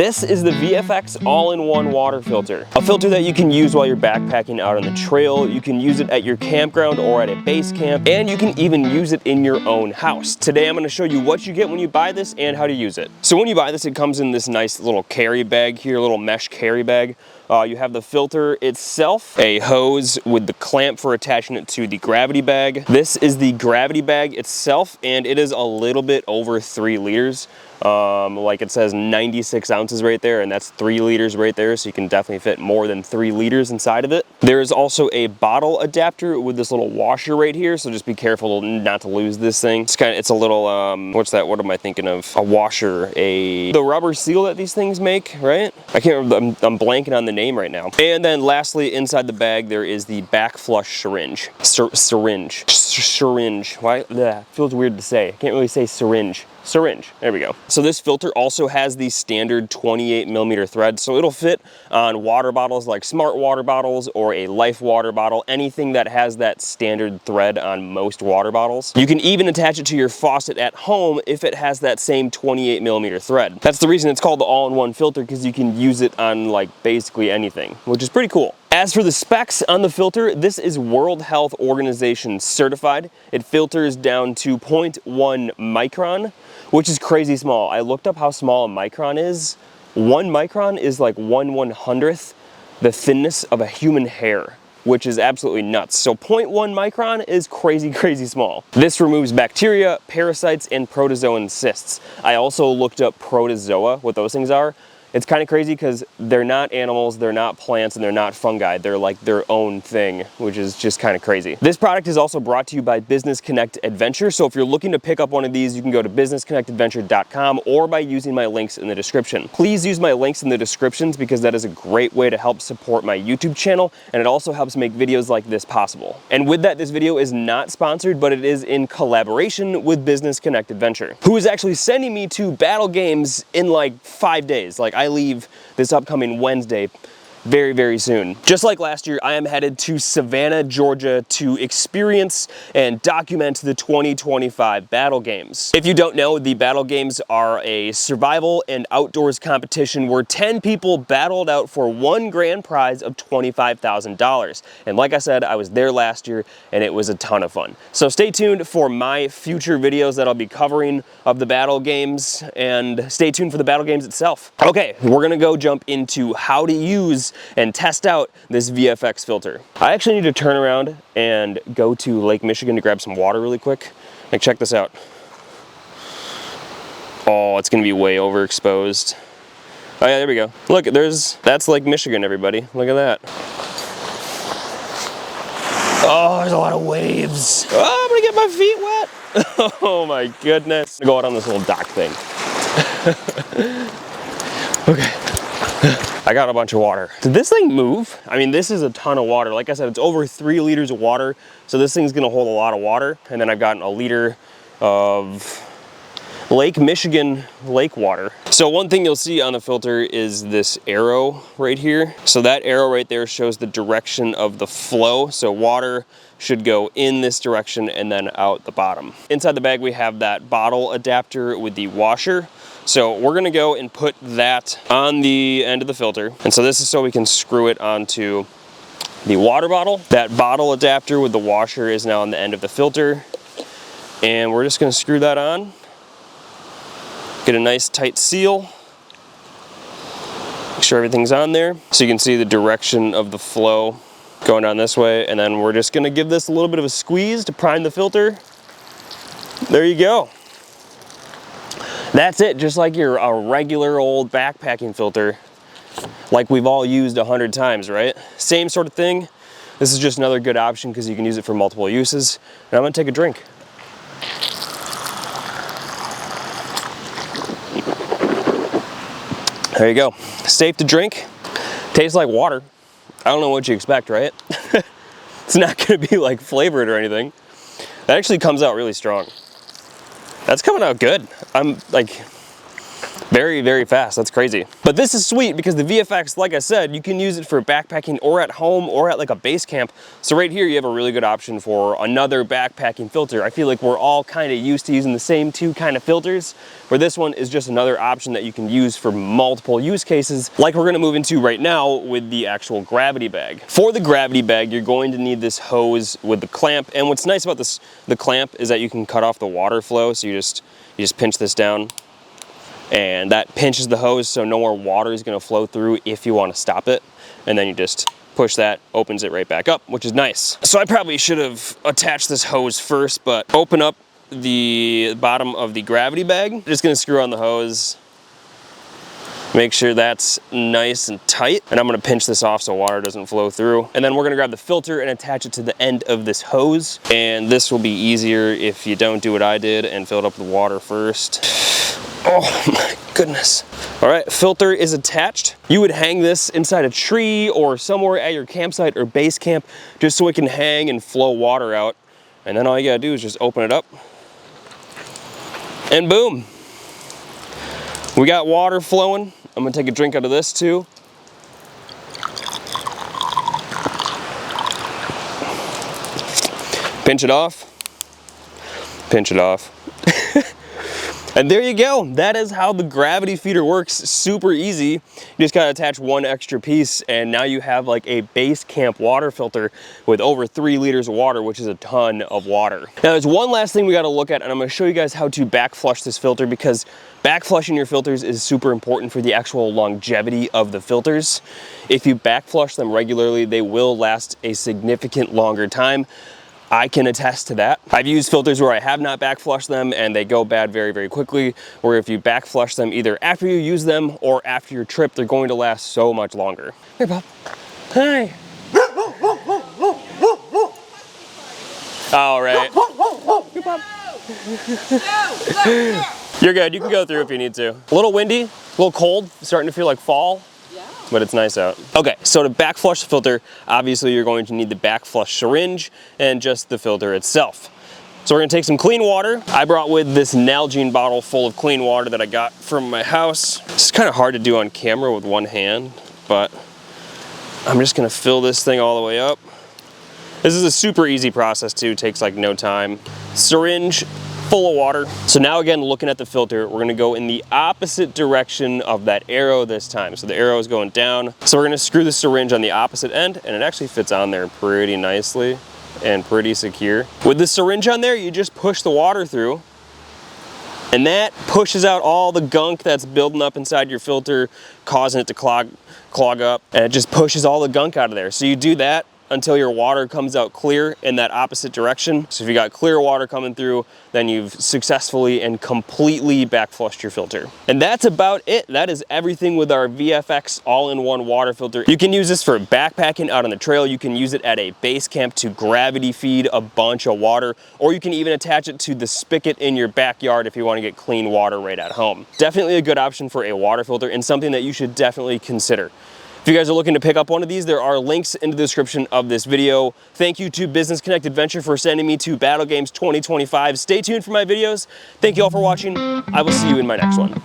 This is the VFX All-in-One Water Filter. A filter that you can use while you're backpacking out on the trail. You can use it at your campground or at a base camp, and you can even use it in your own house. Today I'm going to show you what you get when you buy this and how to use it. So when you buy this, it comes in this nice little carry bag here, a little mesh carry bag. You have the filter itself, a hose with the clamp for attaching it to the gravity bag. This is the gravity bag itself, and it is a little bit over 3 liters. Like it says 96 ounces right there, and that's 3 liters right there, so you can definitely fit more than 3 liters inside of it. There is also a bottle adapter with this little washer right here, so just be careful not to lose this thing. It's a little, what's that, what am I thinking of? A washer, the rubber seal that these things make, right? I can't remember, I'm blanking on the name right now. And then lastly, inside the bag, there is the back flush syringe. Syringe. Why? That feels weird to say. I can't really say syringe. Syringe. There we go. So this filter also has the standard 28mm thread, so it'll fit on water bottles like Smart water bottles or a Life water bottle, anything that has that standard thread on most water bottles. You can even attach it to your faucet at home if it has that same 28mm thread. That's the reason it's called the all-in-one filter, because you can use it on like basically anything, which is pretty cool. As for the specs on the filter, this is World Health Organization certified. It filters down to 0.1 micron, which is crazy small. I looked up how small a micron is. 1 micron is like 1/100th the thinness of a human hair, which is absolutely nuts. So 0.1 micron is crazy, crazy small. This removes bacteria, parasites, and protozoan cysts. I also looked up protozoa, what those things are. It's kind of crazy because they're not animals, they're not plants, and they're not fungi. They're like their own thing, which is just kind of crazy. This product is also brought to you by Business Connect Adventure. So if you're looking to pick up one of these, you can go to businessconnectadventure.com or by using my links in the description. Please use my links in the descriptions because that is a great way to help support my YouTube channel, and it also helps make videos like this possible. And with that, this video is not sponsored, but it is in collaboration with Business Connect Adventure, who is actually sending me to BattlGames in like 5 days. Like, I leave this upcoming Wednesday very, very soon. Just like last year, I am headed to Savannah, Georgia to experience and document the 2025 BattlGames. If you don't know, the BattlGames are a survival and outdoors competition where 10 people battled out for one grand prize of $25,000. And like I said, I was there last year and it was a ton of fun. So stay tuned for my future videos that I'll be covering of the BattlGames, and stay tuned for the BattlGames itself. Okay, we're gonna go jump into how to use and test out this VFX filter. I actually need to turn around and go to Lake Michigan to grab some water really quick. Like, check this out. Oh, it's gonna be way overexposed. Oh yeah, there we go. Look, that's Lake Michigan, everybody. Look at that. Oh, there's a lot of waves. Oh, I'm gonna get my feet wet. Oh my goodness. I'm gonna go out on this little dock thing. Okay. I got a bunch of water. Did this thing move? I mean, this is a ton of water. Like I said, it's over 3 liters of water, so this thing's gonna hold a lot of water. And then I've gotten a liter of Lake Michigan lake water. So one thing you'll see on the filter is this arrow right here. So that arrow right there shows the direction of the flow. So water should go in this direction and then out the bottom. Inside the bag, we have that bottle adapter with the washer. So we're gonna go and put that on the end of the filter. And so this is so we can screw it onto the water bottle. That bottle adapter with the washer is now on the end of the filter. And we're just gonna screw that on. Get a nice tight seal. Make sure everything's on there. So you can see the direction of the flow going down this way. And then we're just gonna give this a little bit of a squeeze to prime the filter. There you go. That's it, just like a regular old backpacking filter, like we've all used 100 times, right? Same sort of thing. This is just another good option because you can use it for multiple uses. And I'm gonna take a drink. There you go. Safe to drink. Tastes like water. I don't know what you expect, right? It's not gonna be like flavored or anything. That actually comes out really strong. That's coming out good. I'm like, Very, very fast. That's crazy. But this is sweet because the VFX, like I said, you can use it for backpacking or at home or at like a base camp. So right here, you have a really good option for another backpacking filter. I feel like we're all kind of used to using the same two kind of filters, where this one is just another option that you can use for multiple use cases, like we're gonna move into right now with the actual gravity bag. For the gravity bag, you're going to need this hose with the clamp. And what's nice about the clamp is that you can cut off the water flow. So you just pinch this down, and that pinches the hose so no more water is going to flow through if you want to stop it. And then you just push that, opens it right back up, which is nice. So I probably should have attached this hose first, but open up the bottom of the gravity bag. Just going to screw on the hose, make sure that's nice and tight. And I'm going to pinch this off so water doesn't flow through. And then we're going to grab the filter and attach it to the end of this hose. And this will be easier if you don't do what I did and fill it up with water first. Oh my goodness. All right, filter is attached. You would hang this inside a tree or somewhere at your campsite or base camp just so it can hang and flow water out. And then all you gotta do is just open it up and boom. We got water flowing. I'm gonna take a drink out of this too. Pinch it off. Pinch it off. And there you go. That is how the gravity feeder works. Super easy. You just gotta attach one extra piece and now you have like a base camp water filter with over 3 liters of water, which is a ton of water. Now there's one last thing we gotta look at, and I'm gonna show you guys how to back flush this filter, because back flushing your filters is super important for the actual longevity of the filters. If you back flush them regularly, they will last a significant longer time. I can attest to that. I've used filters where I have not back flushed them and they go bad very, very quickly, where if you back flush them either after you use them or after your trip, they're going to last so much longer. Hey, Bob. Hi. All right. Here, Bob. You're good. You can go through if you need to. A little windy, a little cold, starting to feel like fall. But it's nice out. Okay, so to back flush the filter, obviously you're going to need the back flush syringe and just the filter itself. So we're gonna take some clean water. I brought with this Nalgene bottle full of clean water that I got from my house. It's kind of hard to do on camera with one hand, but I'm just gonna fill this thing all the way up. This is a super easy process too, takes like no time. Syringe full of water. So now again, looking at the filter, we're gonna go in the opposite direction of that arrow this time. So the arrow is going down. So we're gonna screw the syringe on the opposite end, and it actually fits on there pretty nicely and pretty secure. With the syringe on there, you just push the water through, and that pushes out all the gunk that's building up inside your filter, causing it to clog up, and it just pushes all the gunk out of there. So you do that until your water comes out clear in that opposite direction. So if you got clear water coming through, then you've successfully and completely back flushed your filter. And that's about it. That is everything with our VFX all-in-one water filter. You can use this for backpacking out on the trail. You can use it at a base camp to gravity feed a bunch of water, or you can even attach it to the spigot in your backyard if you want to get clean water right at home. Definitely a good option for a water filter and something that you should definitely consider. If you guys are looking to pick up one of these, there are links in the description of this video. Thank you to Business Connect Adventure for sending me to BattlGames 2025. Stay tuned for my videos. Thank you all for watching. I will see you in my next one.